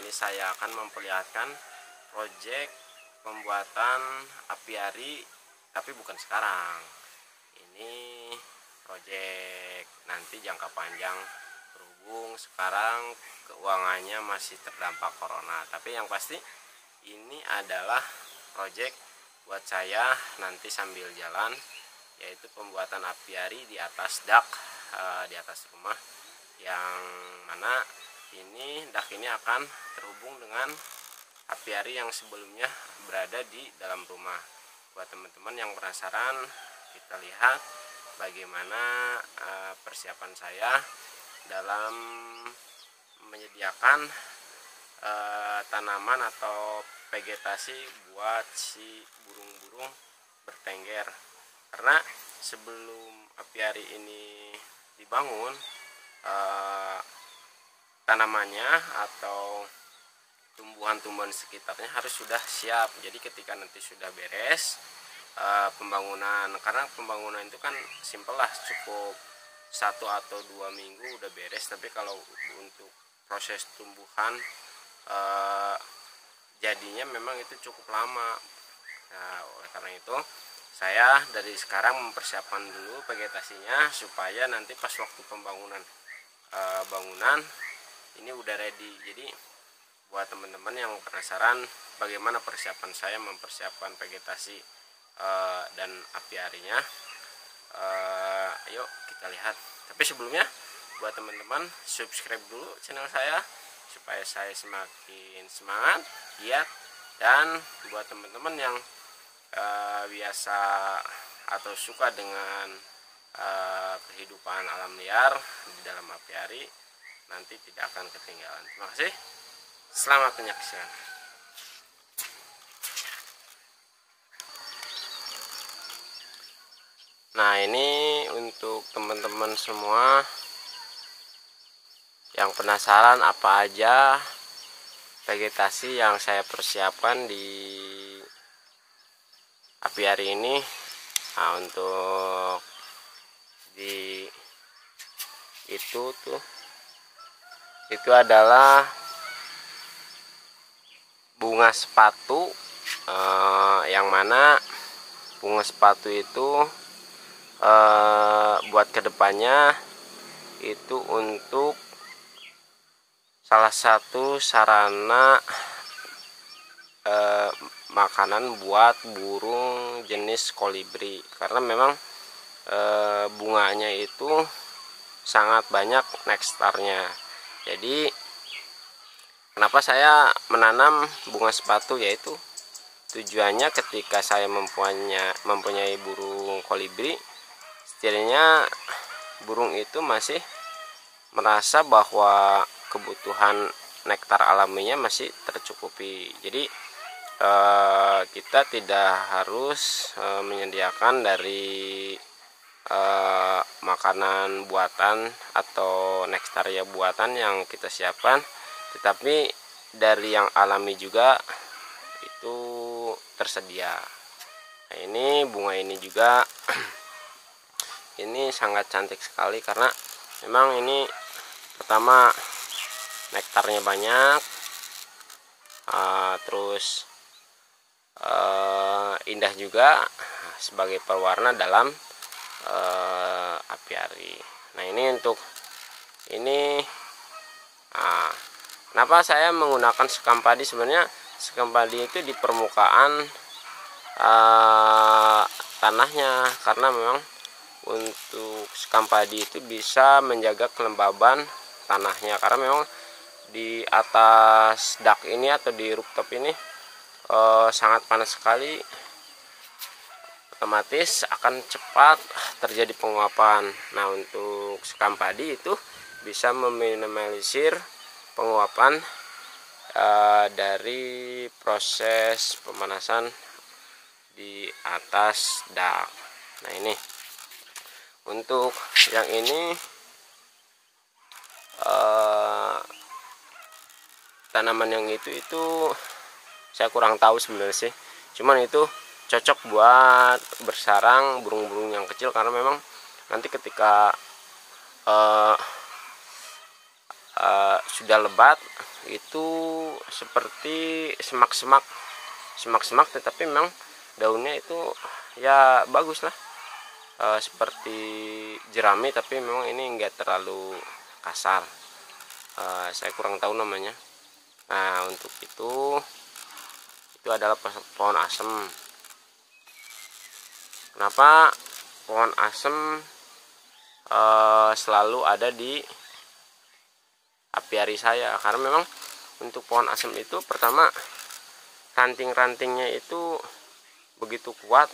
ini saya akan memperlihatkan proyek pembuatan apiari, tapi bukan sekarang. Ini proyek nanti jangka panjang, berhubung sekarang keuangannya masih terdampak corona. Tapi yang pasti ini adalah proyek buat saya nanti sambil jalan, yaitu pembuatan apiari di atas dak, di atas rumah, yang mana ini dak ini akan terhubung dengan apiari yang sebelumnya berada di dalam rumah. Buat teman-teman yang penasaran, kita lihat bagaimana persiapan saya dalam menyediakan tanaman atau vegetasi buat si burung-burung bertengger. Karena sebelum apiari ini dibangun, tanamannya atau tumbuhan-tumbuhan sekitarnya harus sudah siap. Jadi ketika nanti sudah beres pembangunan, karena pembangunan itu kan simpel lah, cukup 1 atau 2 minggu udah beres. Tapi kalau untuk proses tumbuhan jadinya memang itu cukup lama. Nah, oleh karena itu saya dari sekarang mempersiapkan dulu vegetasinya supaya nanti pas waktu pembangunan bangunan ini udah ready. Jadi buat teman-teman yang penasaran bagaimana persiapan saya mempersiapkan vegetasi dan apiarinya, yuk kita lihat. Tapi sebelumnya buat teman-teman subscribe dulu channel saya supaya saya semakin semangat, giat. Dan buat teman-teman yang biasa atau suka dengan kehidupan alam liar di dalam apiari, nanti tidak akan ketinggalan. Terima kasih, selamat menyaksikan. Nah, ini untuk teman-teman semua yang penasaran apa aja vegetasi yang saya persiapkan di apiari ini. Nah, untuk di itu adalah bunga sepatu, yang mana bunga sepatu itu buat kedepannya itu untuk salah satu sarana makanan buat burung jenis kolibri, karena memang bunganya itu sangat banyak nektarnya. Jadi kenapa saya menanam bunga sepatu, yaitu tujuannya ketika saya mempunyai burung kolibri, setidaknya burung itu masih merasa bahwa kebutuhan nektar alaminya masih tercukupi. Jadi kita tidak harus menyediakan dari makanan buatan atau nektaria buatan yang kita siapkan, tetapi dari yang alami juga itu tersedia. Nah, ini bunga ini juga ini sangat cantik sekali, karena memang ini pertama nektarnya banyak, terus indah juga sebagai pewarna dalam apiari. Nah, ini untuk ini, kenapa saya menggunakan sekam padi? Sebenarnya sekam padi itu di permukaan tanahnya, karena memang untuk sekam padi itu bisa menjaga kelembaban tanahnya, karena memang di atas dak ini atau di rooftop ini sangat panas sekali, otomatis akan cepat terjadi penguapan. Nah, untuk sekam padi itu bisa meminimalisir penguapan dari proses pemanasan di atas dak. Nah, ini untuk yang ini tanaman yang itu saya kurang tahu sebenarnya sih, cuman itu cocok buat bersarang burung-burung yang kecil, karena memang nanti ketika sudah lebat itu seperti semak-semak, tetapi memang daunnya itu ya bagus lah, seperti jerami, tapi memang ini enggak terlalu kasar. Saya kurang tahu namanya. Nah, untuk itu adalah pohon asem. Kenapa pohon asem selalu ada di apiari saya? Karena memang untuk pohon asem itu pertama ranting-rantingnya itu begitu kuat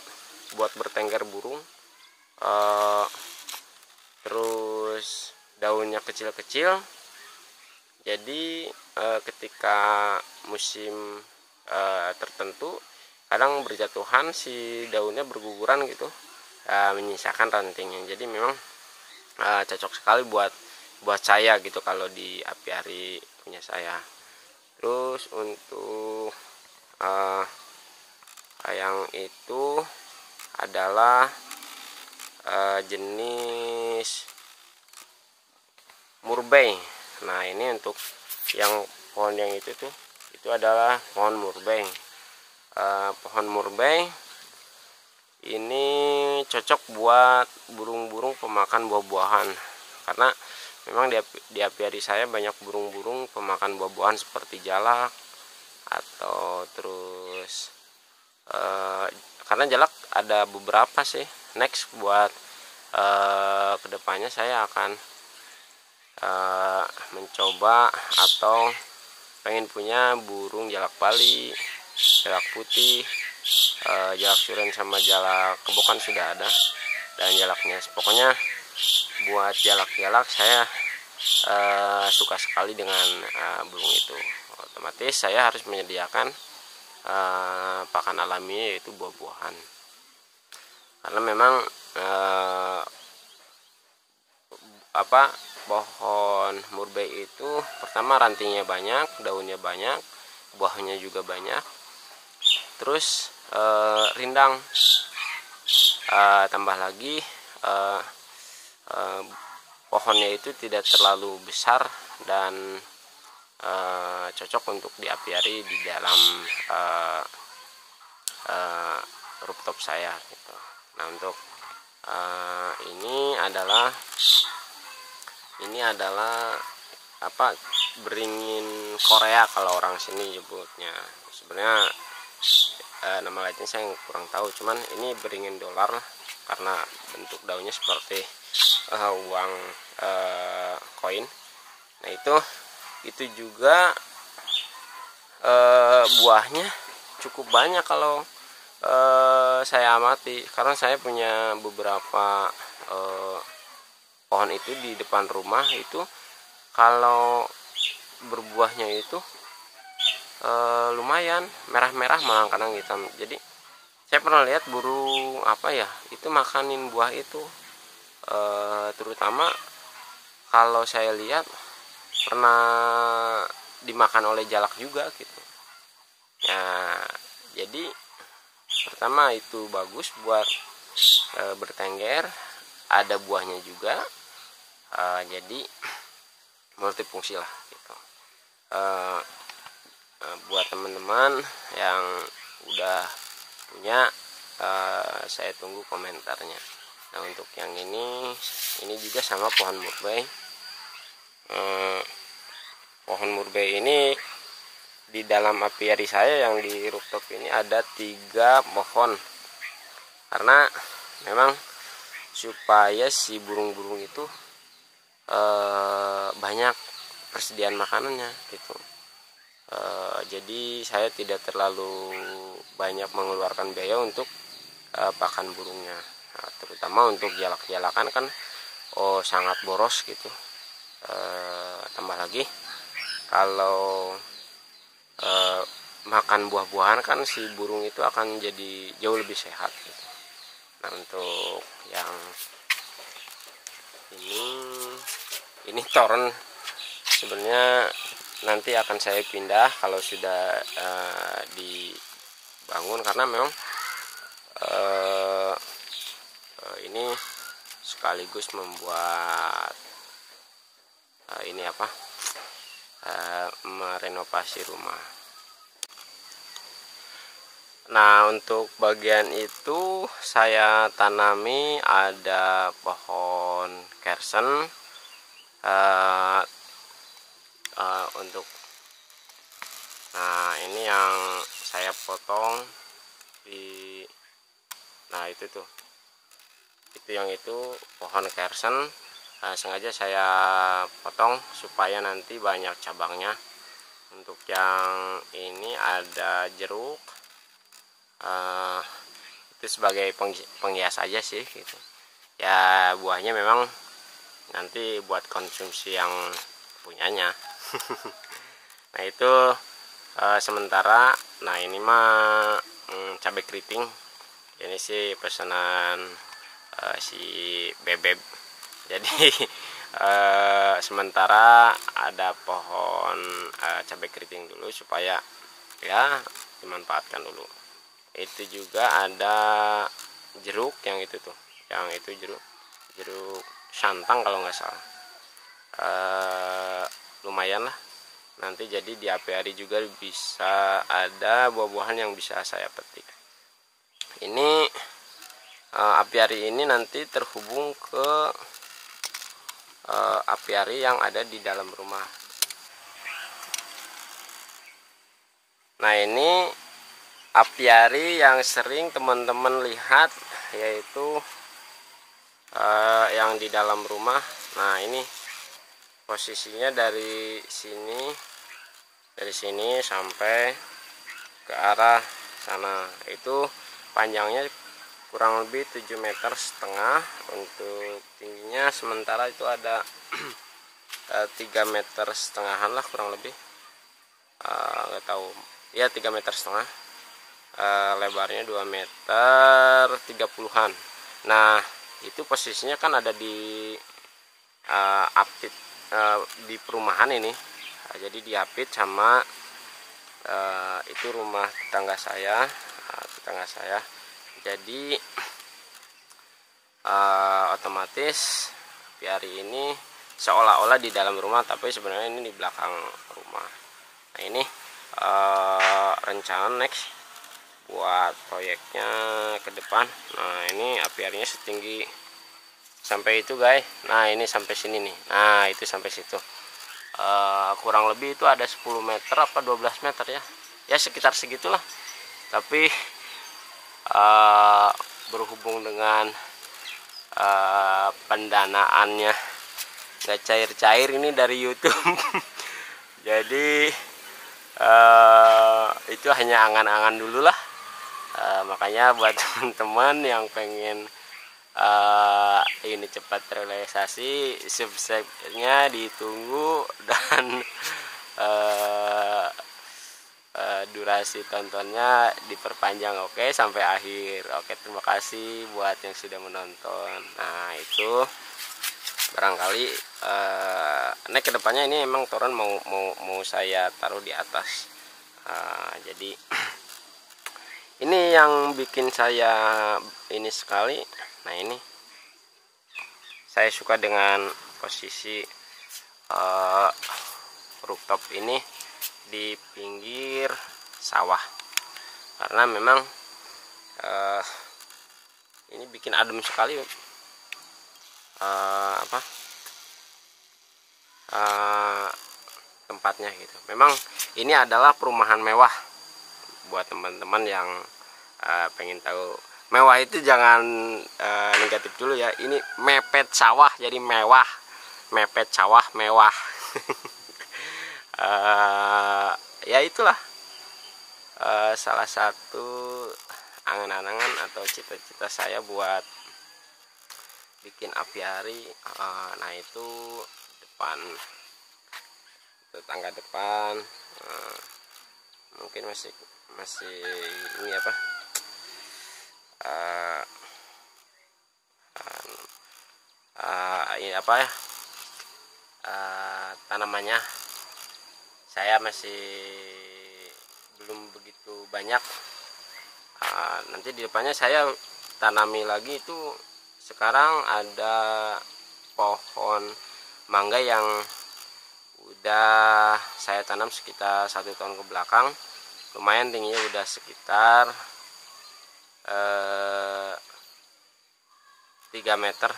buat bertengger burung, terus daunnya kecil-kecil, jadi ketika musim tertentu kadang berjatuhan, si daunnya berguguran gitu, menyisakan rantingnya. Jadi memang cocok sekali buat saya gitu kalau di apiari punya saya. Terus untuk yang itu adalah jenis murbei. Nah, ini untuk yang pohon yang itu adalah pohon murbei. Pohon murbei ini cocok buat burung-burung pemakan buah-buahan, karena memang di apiari saya banyak burung-burung pemakan buah-buahan seperti jalak atau terus karena jalak ada beberapa sih. Next buat kedepannya saya akan mencoba atau pengen punya burung jalak Bali, jalak putih, jalak suren sama jalak kebo kan sudah ada, dan jalaknya. Pokoknya buat jalak-jalak saya suka sekali dengan burung itu. Otomatis saya harus menyediakan pakan alami, yaitu buah-buahan, karena memang pohon murbei itu pertama rantingnya banyak, daunnya banyak, buahnya juga banyak, terus rindang, tambah lagi pohonnya itu tidak terlalu besar dan cocok untuk diapiari di dalam rooftop saya gitu. Nah, untuk ini adalah beringin Korea kalau orang sini nyebutnya. Sebenarnya nama lainnya saya kurang tahu, cuman ini beringin dolar karena bentuk daunnya seperti uang koin. Nah, itu juga buahnya cukup banyak kalau saya amati, karena saya punya beberapa pohon itu di depan rumah. Itu kalau berbuahnya itu lumayan merah-merah, malah kadang hitam. Jadi saya pernah lihat burung itu makanin buah itu, terutama kalau saya lihat pernah dimakan oleh jalak juga gitu. Nah, jadi pertama itu bagus buat bertengger, ada buahnya juga, jadi multifungsi lah gitu. Buat teman-teman yang udah punya, saya tunggu komentarnya. Nah, untuk yang ini juga sama pohon murbei. Pohon murbei ini di dalam apiari saya yang di rooftop ini ada 3 pohon, karena memang supaya si burung-burung itu banyak persediaan makanannya gitu. Jadi saya tidak terlalu banyak mengeluarkan biaya untuk pakan burungnya. Nah, terutama untuk jalak-jalakan kan sangat boros gitu. Tambah lagi kalau makan buah-buahan kan si burung itu akan jadi jauh lebih sehat gitu. Nah, untuk yang ini toren sebenarnya nanti akan saya pindah kalau sudah dibangun, karena memang ini sekaligus membuat merenovasi rumah. Nah, untuk bagian itu saya tanami ada pohon kersen untuk, nah ini yang saya potong di, nah itu tuh, itu yang itu pohon kersen, sengaja saya potong supaya nanti banyak cabangnya. Untuk yang ini ada jeruk, itu sebagai penghias aja sih gitu ya, buahnya memang nanti buat konsumsi yang punyanya. Nah itu sementara. Nah ini mah cabai keriting, ini sih pesanan si Bebeb. Jadi sementara ada pohon cabai keriting dulu supaya ya dimanfaatkan dulu. Itu juga ada jeruk yang itu tuh, yang itu jeruk santang kalau nggak salah. Lumayan lah, nanti jadi di apiari juga bisa ada buah-buahan yang bisa saya petik. Ini apiari ini nanti terhubung ke apiari yang ada di dalam rumah. Nah ini apiari yang sering teman-teman lihat, yaitu yang di dalam rumah. Nah ini posisinya dari sini sampai ke arah sana, itu panjangnya kurang lebih 7,5 meter. Untuk tingginya sementara itu ada 3,5 meter lah kurang lebih, nggak tahu ya, 3,5 meter. Lebarnya 2 meter 30-an. Nah itu posisinya kan ada di apit di perumahan ini. Jadi diapit sama itu rumah tetangga saya, jadi otomatis apiari ini seolah-olah di dalam rumah, tapi sebenarnya ini di belakang rumah. Nah ini rencana next buat proyeknya ke depan. Nah ini apiarinya setinggi sampai itu guys. Nah ini sampai sini nih. Nah itu sampai situ, kurang lebih itu ada 10 meter apa 12 meter ya sekitar segitulah. Tapi berhubung dengan pendanaannya nggak cair-cair ini dari YouTube. Jadi itu hanya angan-angan dulu lah. Makanya buat teman-teman yang pengen ini cepat terrealisasi, subscribe-nya ditunggu, dan durasi tontonnya diperpanjang, oke, sampai akhir. Oke, terima kasih buat yang sudah menonton. Nah itu barangkali next kedepannya ini emang toren mau saya taruh di atas. Jadi ini yang bikin saya ini sekali. Nah ini saya suka dengan posisi rooftop ini di pinggir sawah, karena memang ini bikin adem sekali tempatnya gitu. Memang ini adalah perumahan mewah. Buat teman-teman yang pengen tahu, mewah itu jangan negatif dulu ya. Ini mepet sawah jadi mewah, mepet sawah mewah. Ya itulah salah satu angan-angan atau cita-cita saya buat bikin apiari. Nah itu depan, tetangga depan mungkin masih ini apa, ini apa ya, tanamannya saya masih belum begitu banyak. Nanti di depannya saya tanami lagi. Itu sekarang ada pohon mangga yang udah saya tanam sekitar 1 tahun ke belakang. Lumayan tingginya udah sekitar 3 meter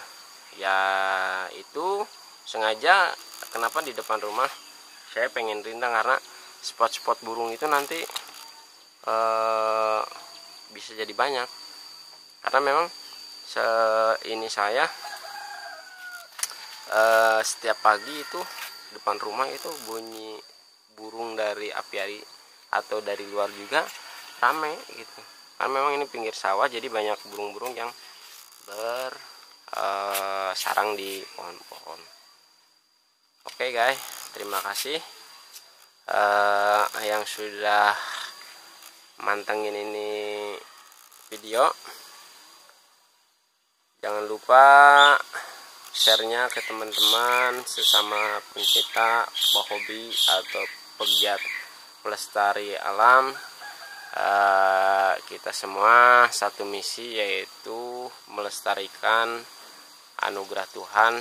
ya. Itu sengaja kenapa di depan rumah saya pengen rindang, karena spot-spot burung itu nanti bisa jadi banyak. Karena memang ini saya setiap pagi itu depan rumah itu bunyi burung dari apiari atau dari luar juga rame gitu. Karena memang ini pinggir sawah, jadi banyak burung-burung yang bersarang di pohon-pohon. Oke guys, terima kasih yang sudah mantengin ini video. Jangan lupa share-nya ke teman-teman sesama pencinta hobi atau pegiat pelestari alam. Kita semua satu misi, yaitu melestarikan anugerah Tuhan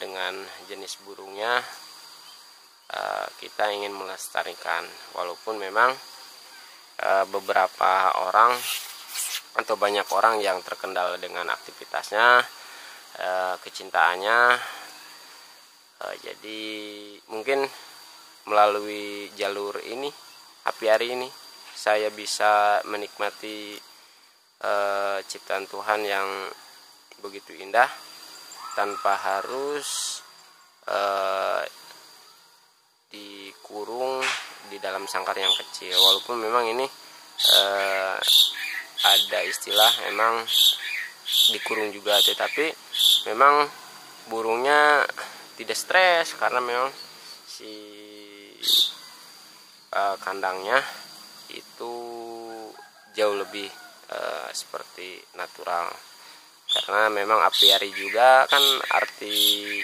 dengan jenis burungnya. Kita ingin melestarikan, walaupun memang beberapa orang atau banyak orang yang terkendala dengan aktivitasnya, kecintaannya. Jadi mungkin melalui jalur ini, apiari ini, saya bisa menikmati ciptaan Tuhan yang begitu indah tanpa harus dikurung di dalam sangkar yang kecil. Walaupun memang ini ada istilah memang dikurung juga, tetapi memang burungnya tidak stres karena memang si kandangnya itu jauh lebih seperti natural. Karena memang apiari juga kan, arti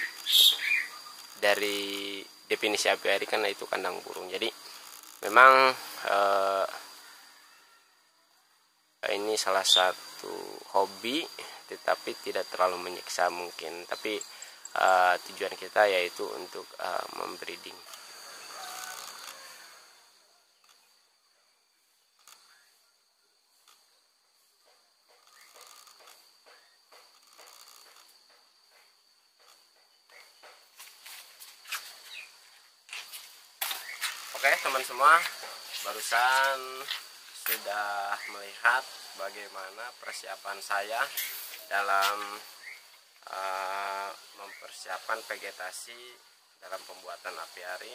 dari definisi apiari kan itu kandang burung. Jadi memang ini salah satu hobi, tetapi tidak terlalu menyiksa mungkin. Tapi tujuan kita yaitu untuk membreeding. Oke teman semua, barusan sudah melihat bagaimana persiapan saya dalam mempersiapkan vegetasi dalam pembuatan apiari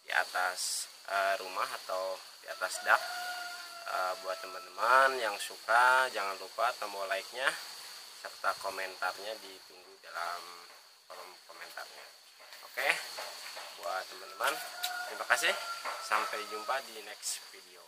di atas rumah atau di atas dak. Buat teman-teman yang suka, jangan lupa tombol like-nya serta komentarnya ditunggu dalam kolom komentarnya. Oke, buat teman-teman, terima kasih. Sampai jumpa di next video.